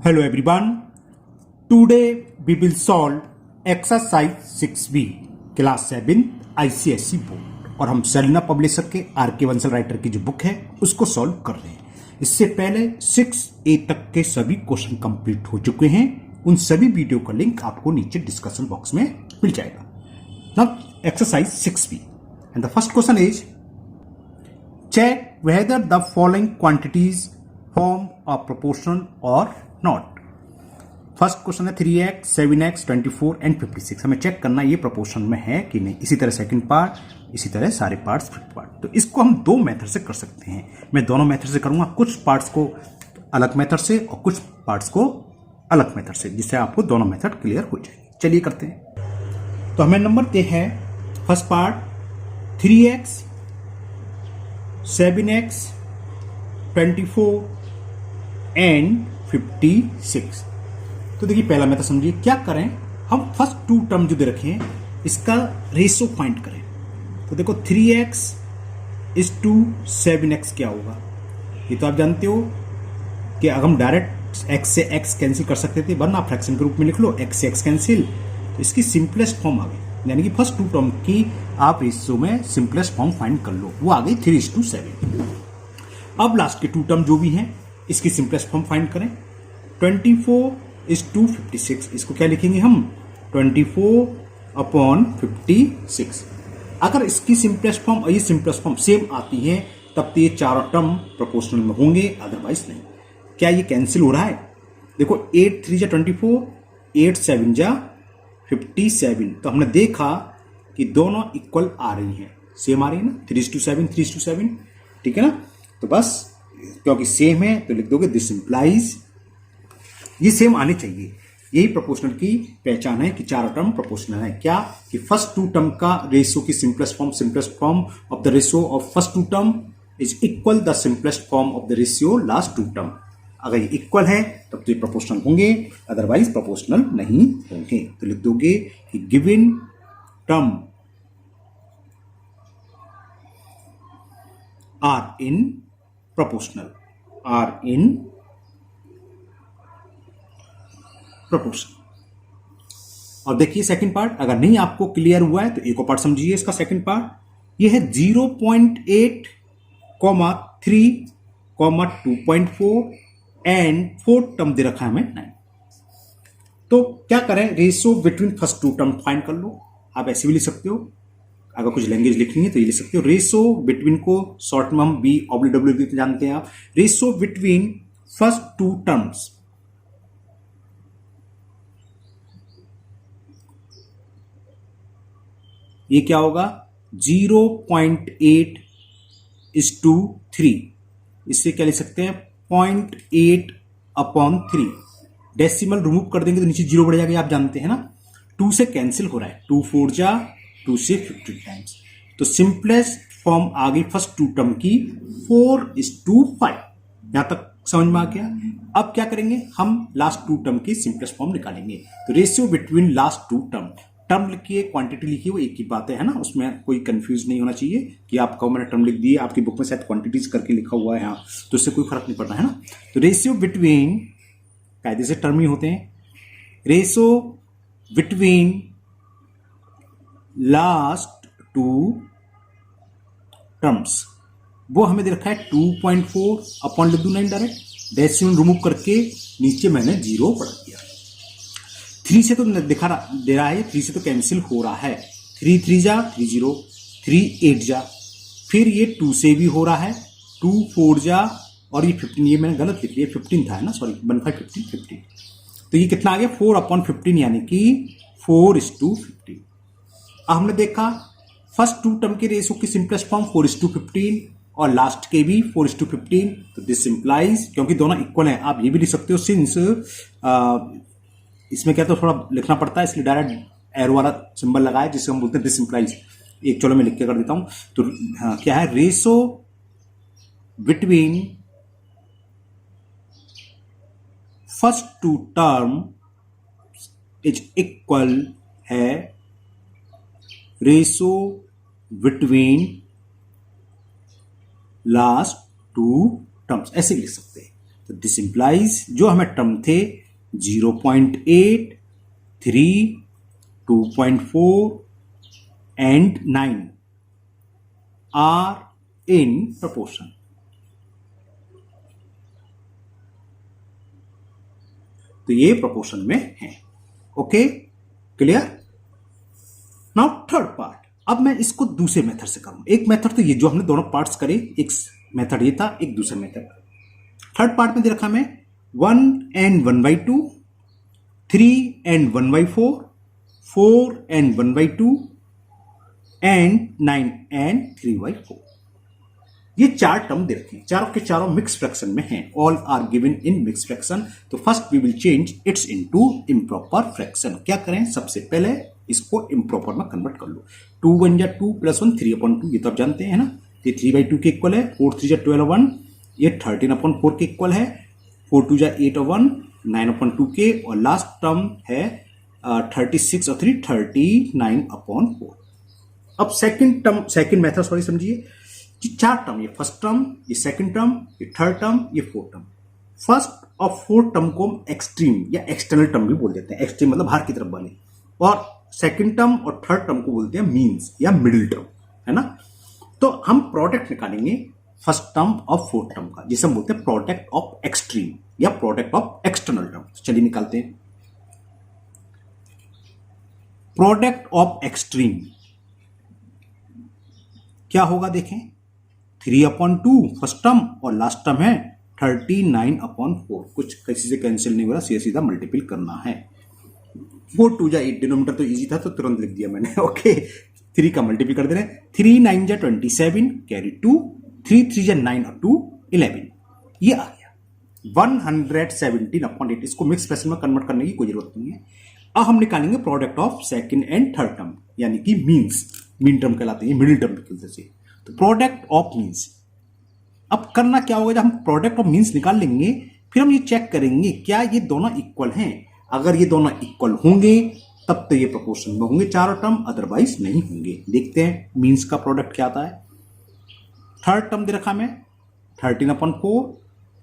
Hello everyone. Today we will solve exercise 6B class 7 ICSE board और हम Selina publisher के R K. Bansal writer की जो बुक है उसको सॉल्व कर रहे हैं। इससे पहले 6A तक के सभी क्वेश्चन कंप्लीट हो चुके हैं। उन सभी वीडियो का लिंक आपको नीचे डिस्कशन बॉक्स में मिल जाएगा। Now exercise 6B and the first question is check whether the following quantities form a proportion or not। First question है 3x, 7x, 24 एंड 56। हमें चेक करना ये प्रोपोर्शन में है कि नहीं। इसी तरह सेकंड पार्ट, इसी तरह सारे पार्ट्स फिफ्थ पार्ट। तो इसको हम दो मेथड से कर सकते हैं। मैं दोनों मेथड से करूंगा, कुछ पार्ट्स को अलग मेथड से और कुछ पार्ट्स को अलग मेथड से, जिससे आपको दोनों मेथड क्लियर हो जाएंगे। चलिए करते हैं। तो हमें नंबर दे है first part 3x, 7x, 24 and 56। तो देखिए पहला मेथड समझिए क्या करें। हम फर्स्ट टू टर्म जो दे रखे हैं इसका रेशो फाइंड करें। तो देखो 3x इज टू 7x क्या होगा। ये तो आप जानते हो कि अगर हम डायरेक्ट x से x कैंसिल कर सकते थे, वरना आप फ्रैक्शन के रूप में लिख लो x से x कैंसिल। तो इसकी सिंपलेस्ट फॉर्म आ गई, यानी कि फर्स्ट टू टर्म की आप रेशियो में सिंपलेस्ट फॉर्म फाइंड कर लो, वो आ गई 3:7। अब लास्ट के टू टर्म जो भी हैं इसकी सिंपलेस्ट फॉर्म फाइंड करें। 24:56, इसको क्या लिखेंगे हम 24/56। अगर इसकी सिंपलेस्ट फॉर्म और ये सिंपलेस्ट फॉर्म सेम आती है तब तो ये चारों टर्म प्रोपोर्शनल में होंगे, अदरवाइज नहीं। क्या ये कैंसिल हो रहा है? देखो 8 3 जा 24, 8 7 जा 57। तो हमने देखा कि दोनों इक्वल आ रही हैं, सेम आ रही है ना, 3:7 3:7, ठीक है ना। तो बस क्योंकि सेम है तो लिख दोगे दिस इंप्लाइज, ये सेम आने चाहिए। यही प्रोपोर्शनल की पहचान है कि चारों टर्म प्रोपोर्शनल है। क्या कि फर्स्ट टू टर्म का रेशियो की simplest form of the ratio of first two term is equal the simplest form of the ratio last two term. अगर ये इक्वल है तब तो ये प्रोपोर्शनल होंगे, अदरवाइज प्रोपोर्शनल नहीं होंगे। तो लिख दोगे कि given term are in proportional, और देखिए सेकंड पार्ट, अगर नहीं आपको क्लियर हुआ है तो एक और पार्ट समझिए इसका। सेकंड पार्ट ये है 0.8, 3, 2.4 एंड फोर्थ टर्म दे रखा है हमें 9। तो क्या करें, ratio between first two term find कर लो। आप ऐसे भी लिख सकते हो, अगर कुछ लैंग्वेज लिखनी है तो ये लिख सकते हो। रेशियो बिटवीन को शॉर्ट में हम B/W जानते हैं आप। Ratio between first two terms, ये क्या होगा 0.8:3। इससे क्या लिख सकते हैं 0.8/3। डेसिमल रिमूव कर देंगे तो नीचे 0 बढ़ जाएगा, आप जानते हैं ना। 2 से कैंसिल हो रहा है, 2 4 जा 2 से 50 टाइम्स। तो सिंपलेस्ट फॉर्म आ गई फर्स्ट टू टर्म की 4:5। यहां तक समझ में आ गया। अब क्या करेंगे, हम लास्ट टू टर्म की सिंपलेस्ट फॉर्म निकालेंगे। तो ratio between last two term, term लिखिए क्वांटिटी लिखिए, वो एक ही बात है ना, उसमें कोई कंफ्यूज नहीं होना चाहिए कि आपका मैंने टर्म लिख दिए, आपकी बुक में शायद क्वांटिटीज करके लिखा हुआ है यहाँ, तो इससे कोई फर्क नहीं पड़ता है ना। तो रेशियो बिटवीन, कायदे से टर्म ही होते हैं, ratio between last two terms, वो हमें दे रखा है 2.4 अपॉन लिख दूं 9 डायरेक्ट, डेसिमल रिमूव करके नीचे मैंने 0 पढ़ दिया। 3 से तो दिखा रहा दे रहा है, 3 से तो कैंसिल हो रहा है, 3 3 जा 3 0, 3 8 जा, फिर ये 2 से भी हो रहा है, 2 4 जा, और ये 15, ये मैंने गलत लिख लिया, 15 था ना, सॉरी 15 तो ये कितना आ गया 4/15, यानी कि 4:50। अब हमने देखा फर्स्ट टू टर्म के रेशियो की सिंपलेस्ट फॉर्म 4:15 और लास्ट के भी 4:15। तो दिस इंप्लाइज, क्योंकि दोनों इक्वल हैं, आप ये भी लिख सकते हो सिंस इसमें क्या तो थोड़ा लिखना पड़ता है, इसलिए डायरेक्ट एरो वाला सिंबल लगाया जिसे हम बोलते हैं दिस इंप्लाइज। एक चलो मैं लिख के कर देता हूं। तो क्या है, ratio between first two term is equal है ratio between last two terms, ऐसे लिख सकते हैं। तो दिस इंप्लाइज जो हमें टर्म थे 0.8, 3, 2.4 एंड 9 आर इन प्रपोर्शन। तो ये प्रोपोर्शन में है। Okay, clear. Now third part, अब मैं इसको दूसरे मेथड से करूं। एक मेथड तो ये जो हमने दोनों पार्ट्स करे, एक मेथड ये था, एक दूसरा मेथड। थर्ड पार्ट में दे रखा मैं 1 and 1/2, 3 and 1/4, 4 and 1/2 and 9 and 3/4। ये चार टर्म दे रखे हैं, चारों के चारों मिक्स फ्रैक्शन में हैं। All are given in mix fraction. तो first we will change its into improper fraction. क्या करें, सबसे पहले इसको इम्प्रॉपर में कन्वर्ट कर लो। 2 1 जा 2 + 1 3/2, ये तो आप जानते हैं ना। ये 3/2 के इक्वल है। 4 3 जा 12 1, ये 13/4 के इक्वल है। 4 2 जा 8 और 1 9/2 के, और लास्ट टर्म है 36 और 3 39/4। अब second term, second method sorry समझिए कि चार टर्म, ये फर्स्ट टर्म, ये सेकंड टर्म, ये थर्ड टर्म, ये फोर्थ टर्म। फर्स्ट और फोर्थ टर्म को हम एक्सट्रीम या एक्सटर्नल टर्म भी बोल देते हैं। एक्सट्रीम मतलब बाहर की तरफ वाले। और सेकंड टर्म और थर्ड टर्म को बोलते हैं मीन्स या मिडिल टर्म, है ना। तो हम प्रोडक्ट निकालेंगे फर्स्ट टर्म और फोर्थ टर्म का, जिसे हम बोलते हैं प्रोडक्ट ऑफ एक्सट्रीम या प्रोडक्ट ऑफ एक्सटर्नल टर्म। चलिए निकालते हैं प्रोडक्ट ऑफ एक्सट्रीम। क्या होगा देखें, 3/2 फर्स्ट टर्म और लास्ट टर्म है 39/4। कुछ किसी से कैंसिल नहीं हो रहा, सीधा सीधा मल्टीपल करना है। 4 2 जा 8, डिनोमिनेटर तो इजी था तो तुरंत लिख दिया मैंने। ओके, 3 का मल्टीपल कर दे रहे हैं। 3 9 जा 27, कैरी 2, 3 3 जा 9 और 2 11। ये आ गया 117/8। इसको मिक्स फ्रैक्शन में कन्वर्ट करने की कोई जरूरत नहीं है। अब हम निकालेंगे product of second and third term, यानी कि मीन्स। मीन टर्म कहलाते हैं, मिडिल टर्म कहते हैं। तो प्रोडक्ट ऑफ मीन्स। अब करना क्या होगा, जब हम प्रोडक्ट ऑफ मीन्स निकाल लेंगे, फिर हम ये चेक करेंगे क्या ये दोनों इक्वल हैं। अगर ये दोनों इक्वल होंगे तब तो ये प्रोपोर्शन में होंगे चारों टर्म, अदरवाइज नहीं होंगे। देखते हैं मीन्स का प्रोडक्ट क्या आता है। थर्ड टर्म दे रखा है 13/4,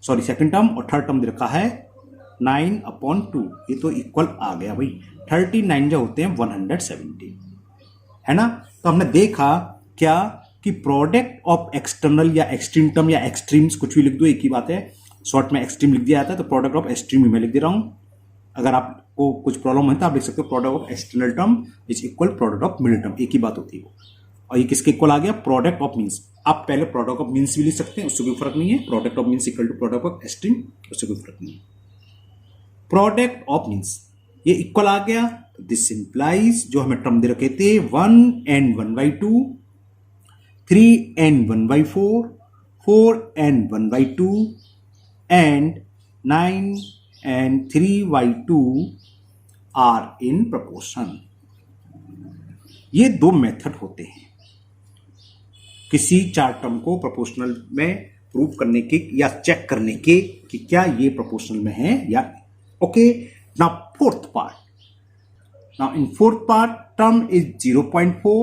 सॉरी सेकंड टर्म, और थर्ड टर्म दे रखा है 9/2। ये तो इक्वल आ गया भाई। 39 जो होते हैं 170, है ना। तो हमने देखा क्या कि प्रोडक्ट ऑफ एक्सटर्नल या एक्सट्रीम टर्म या एक्सट्रीम्स, कुछ भी लिख दो एक ही बात है। शॉर्ट में एक्सट्रीम लिख दिया जाता है, तो प्रोडक्ट ऑफ एक्सट्रीम मैं लिख दे रहा हूं। अगर आपको कुछ प्रॉब्लम है तो आप लिख सकते हो product of external term is equal product of middle term, एक ही बात होती है वो। और ये किसके इक्वल आ गया, प्रोडक्ट ऑफ मीन्स। आप पहले प्रोडक्ट ऑफ मीन्स भी लिख सकते हैं, उससे कोई फर्क नहीं है। Product of means equal to product of extreme, उससे कोई फर्क नहीं है। प्रोडक्ट ऑफ मीन्स ये इक्वल आ गया। दिस इंप्लाइज जो हमें टर्म दे रखे थे 1 and 1/2, 3 and 1/4, 4 and 1/2 and 9 and 3/2 are in proportion. ये दो मेथड होते हैं किसी चार टर्म को प्रोपोर्शनल में प्रूव करने के या चेक करने के कि क्या ये प्रोपोर्शनल में है या। Okay, now fourth part. Now in fourth part, term is 0.4,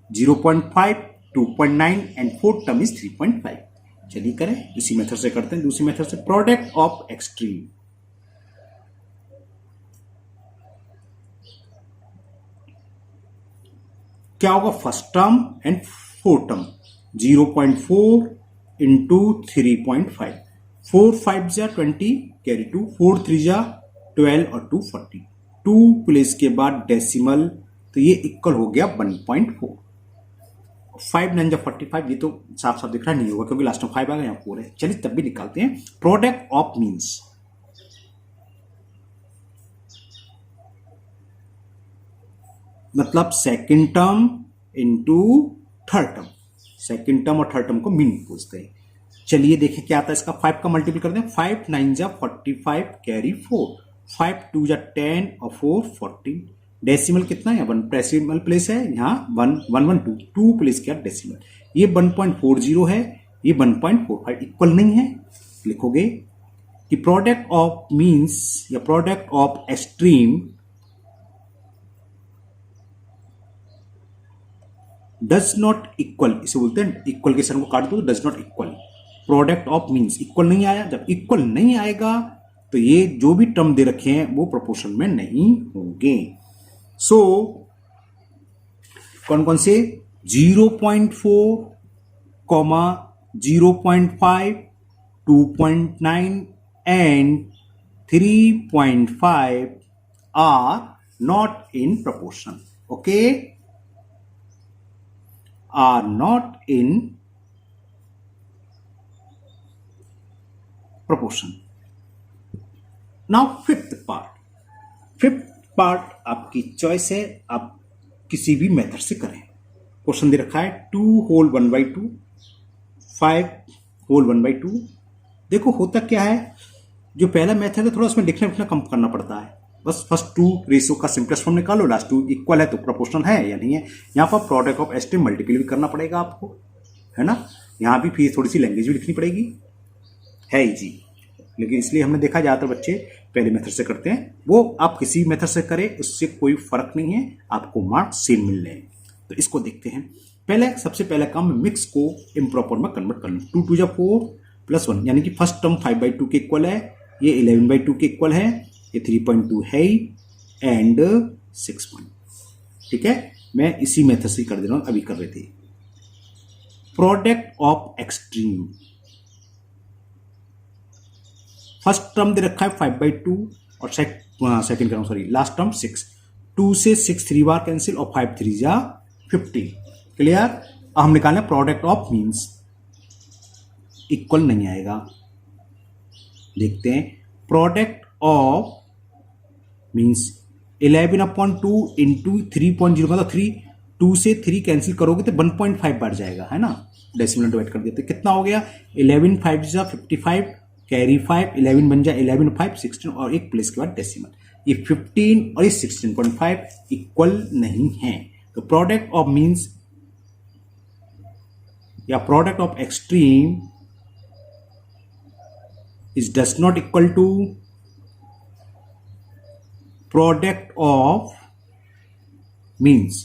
0.5, 2.9 and fourth term is 3.5। चलिए करें, इसी मेथड से करते हैं। दूसरी मेथड से प्रोडक्ट ऑफ एक्सट्रीम। क्या होगा, first term and fourth term 0.4 into 3.5। 4 5 जा 20, कैरी 2, 4 3 जा 12 और 2 40। 2 प्लेस के बाद डेसिमल, तो ये इक्वल हो गया 1.4। 5 9 जा 45, ये तो साफ साफ दिख रहा नहीं होगा क्योंकि लास्ट में 5 आ गया, यहाँ 4 है। चलिए तब भी निकालते हैं प्रोडक्ट ऑफ मीन्स। मतलब second term into third term. Second term और थर्ड टर्म को मीन पूछते हैं। चलिए देखें क्या आता है इसका। 5 का मल्टीपल कर दें। 5 9 जा 45, कैरी 4, 5 2 जा 10 और 4 14। डेसिमल कितना है, 1 डेसिमल प्लेस है यहाँ 1 1 1 2 2 प्लेस किया डेसिमल। ये 1.40 है, ये 1.45, इक्वल नहीं है। लिखोगे कि प्रोडक्ट ऑफ मीन्स या product of extreme does not equal, इसे बोलते हैं इक्वल के साइन को काट दो, does not equal. Product of means equal नहीं आया। जब इक्वल नहीं आएगा तो ये जो भी टर्म दे रखे हैं वो प्रोपोर्शन में नहीं होंगे। सो कौन कौन से 0.4, 0.5, 2.9 and 3.5 are not in proportion. Okay, are not in proportion. Now fifth part आपकी चॉइस है, आप किसी भी मेथड से करें। क्वेश्चन दे रखा है 2 होल 1/2, 5 होल 1/2। देखो होता क्या है, जो पहला मेथड है थोड़ा उसमें लिखना लिखना कम करना पड़ता है। बस फर्स्ट 2 रेशियो का सिंपलेस्ट फॉर्म निकालो, लास्ट 2 इक्वल है तो प्रोपोर्शनल है या नहीं है। यहाँ पर प्रोडक्ट ऑफ एस्टीम मल्टीपल भी करना पड़ेगा आपको, है ना। यहाँ भी फिर थोड़ी सी लैंग्वेज भी लिखनी पड़ेगी, है इजी। लेकिन इसलिए हमने देखा ज़्यादातर बच्चे पहले मेथड से करते हैं। वो आप किसी मेथड से करें उससे कोई फर्क नहीं है, आपको मार्क्स सेम मिल रहे हैं। तो इसको देखते हैं। पहले सबसे पहला काम मिक्स को इम्प्रॉपर में कन्वर्ट कर लूँ। 2 2 जा 4 + 1, यानी कि फर्स्ट टर्म 5/2 के इक्वल है, ये 11/2 के इक्वल है, ये 3.2 है एंड 6 पॉइंट। ठीक है, मैं इसी मेथड से कर दे रहा हूं, अभी कर रहे थे। Product of extreme, first term दे रखा है 5/2 और second term sorry last term 6। 2 से 6 3 बार कैंसिल और 5 3 जा 50। क्लियर। अब हम निकालें प्रोडक्ट ऑफ मीन्स, इक्वल नहीं आएगा। देखते हैं प्रोडक्ट ऑफ मीन्स 11/2 इंटू 3.0 मतलब 3, 2 से 3 कैंसिल करोगे तो 1.5 बढ़ जाएगा, है ना। डेसिमल डिवाइड कर देते कितना हो गया, 11 5 जा 55, कैरी 5, 11 बन जाए 11 5 16 और एक प्लेस के बाद डेसिमल। ये 15 और ये 16.5 इक्वल नहीं है। तो प्रोडक्ट ऑफ मीन्स या product of extreme is does not equal to product of means.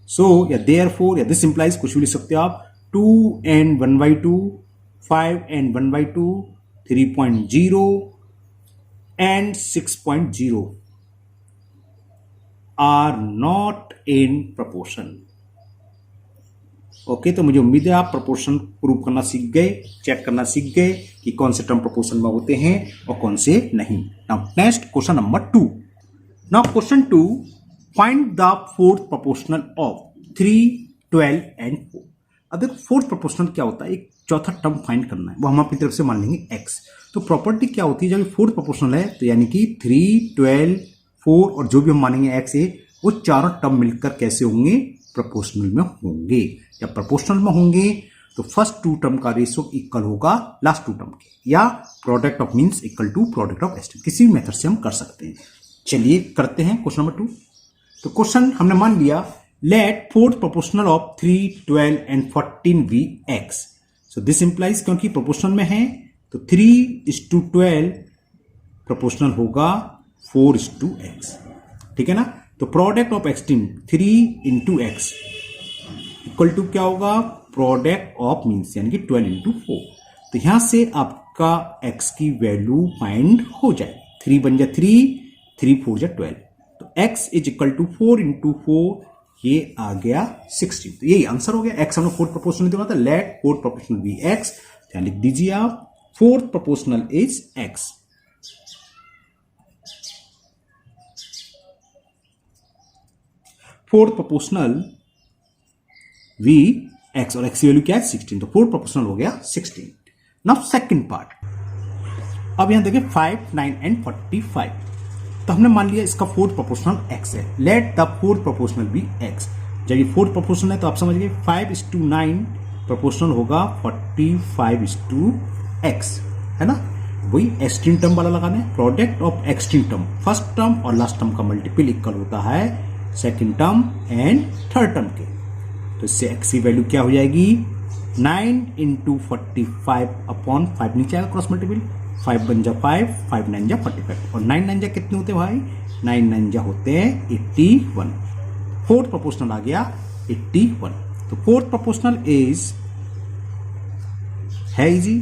So yeah, therefore yeah, this implies कुछ भी लिख सकते हो आप, 2 and 1/2, 5 and 1/2, 3.0 and 6.0 are not in proportion. Okay तो मुझे उम्मीद है आप प्रोपोर्शन प्रूव करना सीख गए, चेक करना सीख गए कि कौन से टर्म प्रोपोर्शन में होते हैं और कौन से नहीं। Now next question number 2। Now question 2, find the fourth proportional of 3, 12 and 4। अब देखो फोर्थ प्रोपोर्शनल क्या होता है, एक चौथा टर्म फाइंड करना है, वो हम अपनी तरफ से मान लेंगे x। तो प्रॉपर्टी क्या होती है, जब फोर्थ प्रोपोर्शनल है तो यानी कि 3, 12, 4 और जो भी हम मानेंगे x है, वो चारों टर्म मिलकर कैसे होंगे, प्रोपोर्शनल में होंगे। जब प्रोपोर्शनल में होंगे तो फर्स्ट 2 टर्म का रेशियो इक्वल होगा लास्ट 2 टर्म के, या product of means equal to product of extreme, किसी भी मेथड से हम कर सकते हैं। चलिए करते हैं क्वेश्चन नंबर 2। तो क्वेश्चन हमने मान लिया, let fourth proportional of 3, 12 and 14 be x। So this implies, क्योंकि प्रोपोर्शनल में है तो 3:12 प्रोपोर्शनल होगा 4:x। ठीक है ना। तो product of extreme 3 × x equal to क्या होगा, प्रोडक्ट ऑफ मीन्स यानी कि 12 × 4। तो यहां से आपका x की वैल्यू फाइंड हो जाए। 3 बन जा 3, 3 4 जा 12। तो x इज इक्वल टू 4 × 4, ये आ गया 16। तो यही आंसर हो गया। x हमने फोर्थ प्रोपोर्शनल दिया था, let fourth proportional be x। यहाँ लिख दीजिए आप, fourth proportional is x। Fourth proportional we X, और एक्स की वैल्यू क्या है 16। तो फोर्थ प्रोपोर्शनल हो गया 16। नाउ सेकंड पार्ट, अब यहां देखिए 5, 9 एंड 45। तो हमने मान लिया इसका फोर्थ प्रोपोर्शनल x है, let the fourth proportional be x। जब ये फोर्थ प्रोपोर्शनल है तो आप समझ गए 5:9 प्रोपोर्शनल होगा 45:x, है ना। वही एक्सट्रीम टर्म वाला लगाना है, product of extreme term, first term और लास्ट टर्म का मल्टीपल इक्वल होता है second term and third term के। तो इससे x की वैल्यू क्या हो जाएगी, 9 × 45/5 नीचे आएगा क्रॉस मल्टीपल, 5 बन जा 5, 5 9 जा 45 और 9 9 जा कितने होते हैं भाई, 9 9 जा होते हैं 81। फोर्थ प्रोपोर्शनल आ गया 81। तो फोर्थ प्रोपोर्शनल इज है इजी।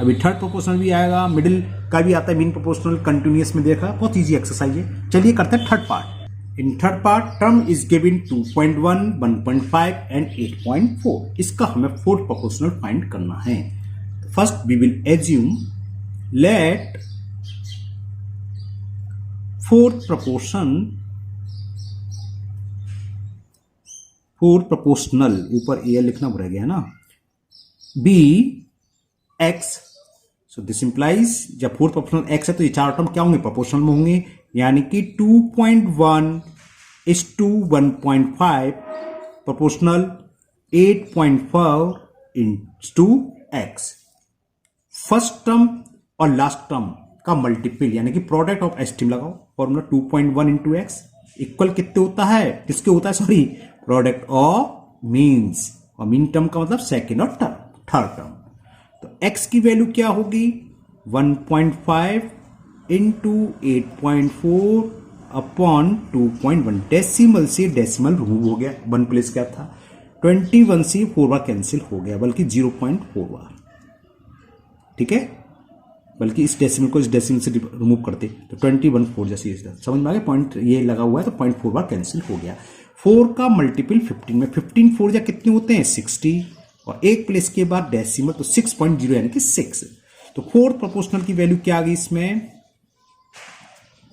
अभी थर्ड प्रोपोर्शनल भी आएगा, मिडिल का भी आता है, मीन प्रोपोर्शनल कंटिन्यूअस में देखा, बहुत इजी एक्सरसाइज है। चलिए करते हैं third part. In third part term is given 2.1, 1.5 and 8.4। इसका हमें फोर्थ प्रोपोर्शनल फाइंड करना है। First we will assume let fourth proportional, ऊपर ए लिखना भूल गया ना, be x. So this implies जब फोर्थ प्रोपोर्शनल एक्स है तो ये चार टर्म क्या होंगे, प्रोपोर्शनल में होंगे, यानी कि 2.1 is to 1.5 proportional 8.4 is to x। First term और लास्ट टर्म का मल्टीपल यानी कि प्रोडक्ट ऑफ एस्टीम लगाओ, फॉर्मूला 2.1 इंटू एक्स इक्वल कितने होता है, किसके होता है, सॉरी प्रोडक्ट ऑफ मीन्स, और मीन टर्म का मतलब सेकेंड और थर्ड टर्म। तो x की वैल्यू क्या होगी, 1.5 इंटू 8.4 अपॉन 2.1। डेसिमल से डेसिमल रिमूव हो गया, 1 प्लेस क्या था, 21 से 4 बार कैंसिल हो गया, बल्कि 0.4 बार, ठीक है, बल्कि इस डेसिमल को इस डेसिमल से रिमूव करते तो 21 4 जैसे समझ में आ गया, पॉइंट ये लगा हुआ है तो 0.4 बार कैंसिल हो गया। 4 का मल्टीपल 15 में, 15 4 या कितने होते हैं 60, और एक प्लेस के बाद डेसिमल तो 6.0 यानी कि 6। तो फोर्थ प्रोपोर्शनल की वैल्यू क्या आ गई इसमें,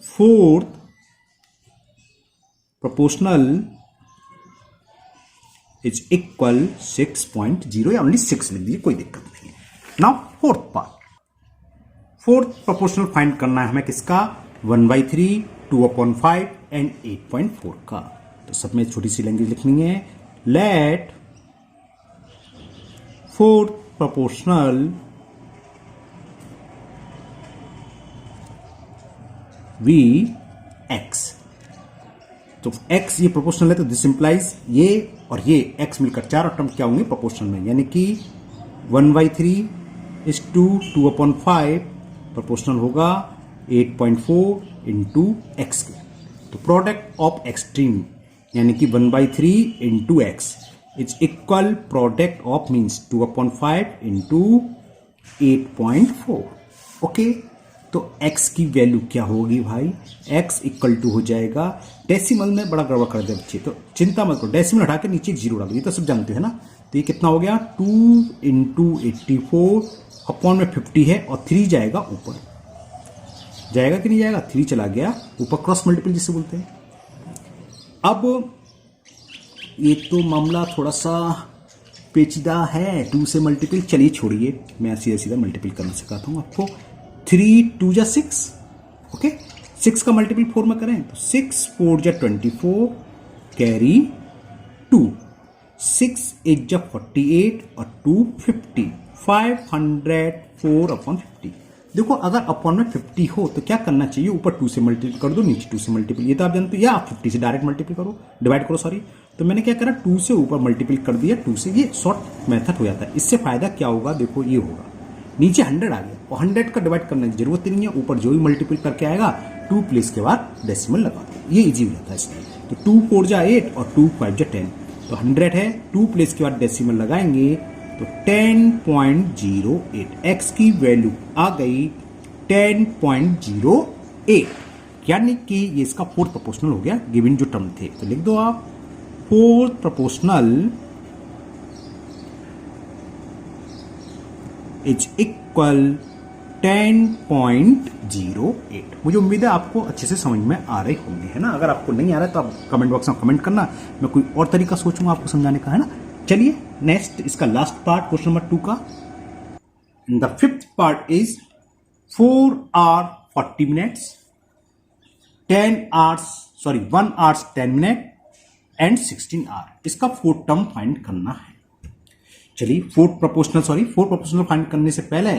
फोर्थ प्रोपोर्शनल इज इक्वल 6.0 या ओनली 6 लिख दीजिए, कोई दिक्कत नहीं है। Now fourth part, fourth proportional find करना है हमें किसका, 1/3, 2/5 एंड 8.4 का। तो सब में छोटी सी लैंग्वेज लिखनी है, let fourth proportional we x. तो x ये प्रोपोर्शनल है तो दिस इंप्लाइज ये और ये x मिलकर चार टर्म क्या होंगे प्रोपोर्शनल में, यानी कि 1/3 is to 2/5 प्रोपोर्शनल होगा 8.4 इंटू एक्स के। तो प्रोडक्ट ऑफ एक्सट्रीम यानी कि 1/3 into x is equal product of means 2/5 into 8.4। Okay, तो x की वैल्यू क्या होगी भाई, x इक्वल टू हो जाएगा, डेसिमल में बड़ा गड़बड़ कर दे बच्चे तो चिंता मत करो, डेसिमल हटा के नीचे एक जीरो डाल दो, ये तो सब जानते हैं ना। तो ये कितना हो गया 2 इंटू 84 अपॉन में 50 है और 3 जाएगा ऊपर, जाएगा कि नहीं जाएगा, 3 चला गया ऊपर, क्रॉस मल्टीपल जिसे बोलते हैं। अब ये तो मामला थोड़ा सा पेचीदा है, 2 से मल्टीपल, चलिए छोड़िए, मैं सीधा सीधा मल्टीपल करना सिखाता हूँ आपको। 3 2 जा 6, ओके, 6 का मल्टीपल 4 में करें तो 6 4 जा 24 कैरी 2, 6 8 जा 48 और 2 50, 504/50। देखो अगर अपॉन में 50 हो तो क्या करना चाहिए, ऊपर 2 से मल्टीपल कर दो, नीचे 2 से मल्टीपल, ये तो आप जानते हो, या 50 से डायरेक्ट मल्टीपल करो, डिवाइड करो सॉरी। तो मैंने क्या करा 2 से ऊपर मल्टीपल कर दिया, 2 से, ये शॉर्ट मेथड हो जाता है। इससे फायदा क्या होगा, देखो ये होगा नीचे 100 आ गया और 100 का डिवाइड करने की जरूरत ही नहीं है, ऊपर जो भी मल्टीपल करके आएगा 2 प्लेस के बाद डेसिमल लगा दो, ये इजी हो जाता है इसमें। तो 2 4 जा 8 और 2 5 जा 10, तो 100 है, 2 प्लेस के बाद डेसिमल लगाएंगे तो 10.08, एक्स की वैल्यू आ गई 10.08, यानी कि ये इसका फोर्थ प्रोपोर्शनल हो गया गिवन जो टर्म थे। तो लिख दो आप फोर्थ प्रोपोर्शनल इज इक्वल 10.08। मुझे उम्मीद है आपको अच्छे से समझ में आ रहे होंगे, है ना। अगर आपको नहीं आ रहा है तो आप कमेंट बॉक्स में कमेंट करना, मैं कोई और तरीका सोचूंगा आपको समझाने का, है ना। चलिए नेक्स्ट इसका लास्ट पार्ट क्वेश्चन नंबर 2 का। The fifth part is 4 hour 40 minutes, 1 hours 10 minutes and 16 hour। इसका फोर्थ टर्म फाइंड करना है। चलिए फोर्थ प्रोपोर्शनल फाइंड करने से पहले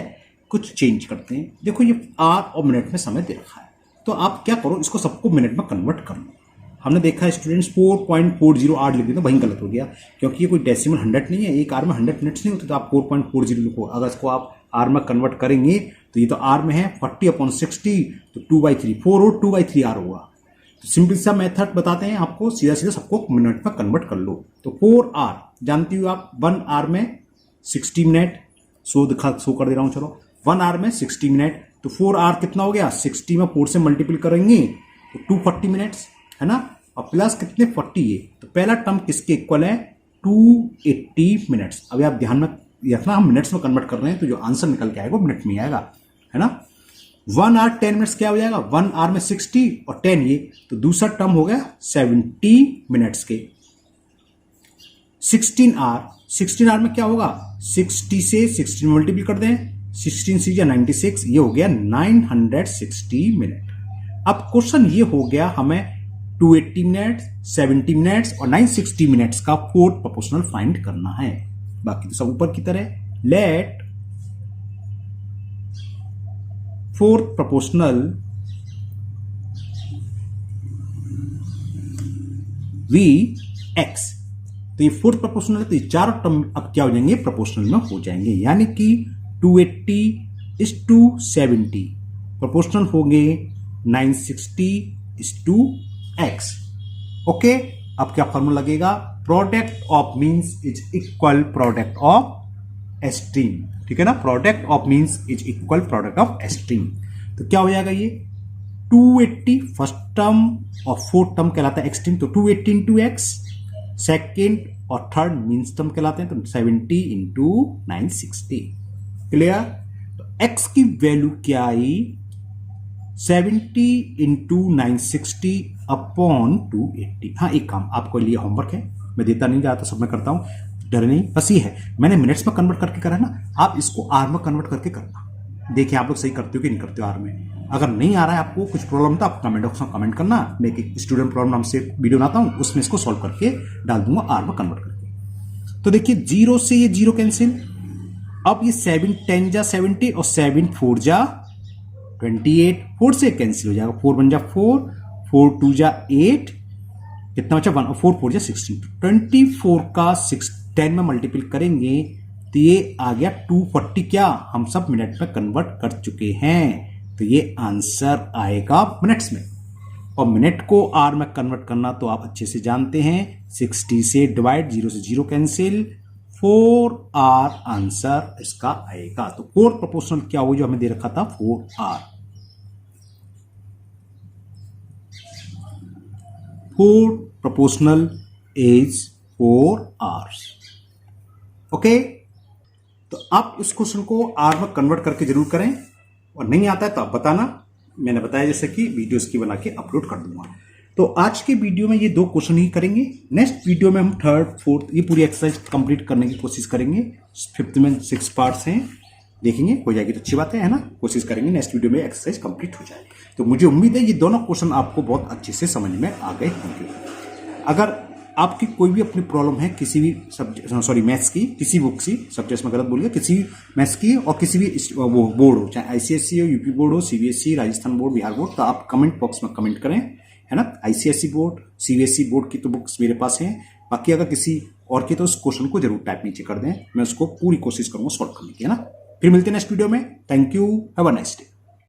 कुछ चेंज करते हैं। देखो ये आर और मिनट में समय दे रखा है, तो आप क्या करो, इसको सबको मिनट में कन्वर्ट कर लो। हमने देखा है स्टूडेंट्स 4.40 आर लिख दिया, वहीं गलत हो गया, क्योंकि ये कोई डेसिमल 100 नहीं है, एक आर में 100 मिनट्स नहीं होते, तो आप 4.40 लिखो। अगर इसको आप आर में कन्वर्ट करेंगे तो ये तो आर में है 40/60, तो 2/3 4 और 2/3 आर होगा। सिंपल सा मेथड बताते हैं आपको, सीधा सीधा सबको मिनट में कन्वर्ट कर लो। तो 4 आवर जानती हो आप, 1 आवर में 60 मिनट, शो कर दे रहा हूं, चलो 1 आवर में 60 मिनट, तो 4 आवर कितना हो गया, 60 में 4 से मल्टीपल करेंगे तो 240 मिनट्स है ना, और प्लस कितने 40 है, तो पहला टर्म किसके इक्वल है 280 मिनट्स। अभी आप ध्यान में रखना, हम मिनट्स में कन्वर्ट कर रहे हैं तो जो आंसर निकल के आएगा वो मिनट में आएगा, है ना। 1 आवर 10 मिनट्स क्या हो जाएगा, 1 आवर में 60 और 10 ये, तो दूसरा टर्म हो गया 70 मिनट्स के। 16 आवर में क्या होगा, 60 से 16 मल्टीपल कर दें, 16 से 96, ये हो गया 960 मिनट। अब क्वेश्चन ये हो गया हमें 280 मिनट्स, 70 मिनट्स और 960 मिनट्स का फोर्थ प्रोपोर्शनल फाइंड करना है। बाकी तो सब ऊपर की तरह। Let fourth proportional we x, तो ये फोर्थ प्रोपोर्शनल है, तो ये चारों टर्म अब क्या हो जाएंगे, प्रोपोर्शनल में हो जाएंगे, यानी कि 280 is to 70 प्रोपोर्शनल होंगे 960 is to x। ओके, अब क्या फॉर्मूला लगेगा, product of means is equal product of extreme, ठीक है ना, product of means is equal product of extreme. तो क्या हो जाएगा ये 280 फर्स्ट टर्म और फोर्थ टर्म कहलाता है एक्सट्रीम, तो 280 इंटू एक्स, सेकेंड और थर्ड मीन्स टर्म कहलाते हैं, तो 70 इंटू 960। क्लियर। तो x की वैल्यू क्या आई, 70 इंटू 960 अपॉन 280। हाँ, एक काम आपको लिए होमवर्क है, मैं देता नहीं जाता, सब मैं करता हूं, डर नहीं, बस ये है मैंने मिनट्स में कन्वर्ट करके करा है ना, आप इसको आर में कन्वर्ट करके करना। देखिए आप लोग सही करते हो कि नहीं करते हो आर में। अगर नहीं आ रहा है आपको, कुछ प्रॉब्लम तो आप कमेंट बॉक्स में कमेंट करना, मैं एक स्टूडेंट प्रॉब्लम नाम से वीडियो बनाता हूं, उसमें इसको सॉल्व करके डाल दूंगा आर में कन्वर्ट करके। तो देखिए 0 से ये 0 कैंसिल, अब ये 7 10 जा 70 और 7 4 जा 28, 4 से कैंसिल हो जाएगा, 4 1 जा 4, 4 2 जा 8, कितना बचा 1 और 4 4 जा 16, 24 का 10 में मल्टीपल करेंगे तो ये आ गया 240। क्या हम सब मिनट में कन्वर्ट कर चुके हैं, तो ये आंसर आएगा मिनट्स में। और मिनट को आर में कन्वर्ट करना तो आप अच्छे से जानते हैं, 60 से डिवाइड, 0 से 0 कैंसिल, 4 आर आंसर इसका आएगा। तो फोर्थ प्रोपोर्शनल क्या हो जो हमें दे रखा था 4 आर, fourth proportional is 4 hours. Okay, तो आप इस क्वेश्चन को आर में कन्वर्ट करके जरूर करें, और नहीं आता है तो आप बताना, मैंने बताया जैसे कि वीडियोस की बना के अपलोड कर दूंगा। तो आज के वीडियो में ये 2 क्वेश्चन ही करेंगे, नेक्स्ट वीडियो में हम थर्ड फोर्थ ये पूरी एक्सरसाइज कंप्लीट करने की कोशिश करेंगे। 5th में 6 पार्ट्स हैं, देखेंगे, हो जाएगी तो अच्छी बात है ना, कोशिश करेंगे नेक्स्ट वीडियो में एक्सरसाइज कंप्लीट हो जाए। तो मुझे उम्मीद है ये दोनों क्वेश्चन आपको बहुत अच्छे से समझ में आ गए होंगे। अगर आपकी कोई भी अपनी प्रॉब्लम है किसी भी सब्जेक्ट, सॉरी मैथ्स की, किसी बुक की, सब्जेक्ट में गलत बोल गया, किसी भी मैथ्स की और किसी भी वो बोर्ड हो, चाहे आईसीएसई हो, यूपी बोर्ड हो, CBSE, Rajasthan board, Bihar board, तो आप कमेंट बॉक्स में कमेंट करें, है ना। आईसीएसई बोर्ड, सीबीएसई बोर्ड की तो बुक्स मेरे पास हैं, बाकी अगर किसी और की तो उस क्वेश्चन को जरूर टाइप नीचे कर दें, मैं उसको पूरी कोशिश करूंगा सॉल्व करने की, है ना। फिर मिलते हैं नेक्स्ट वीडियो में। Thank you, have a nice day.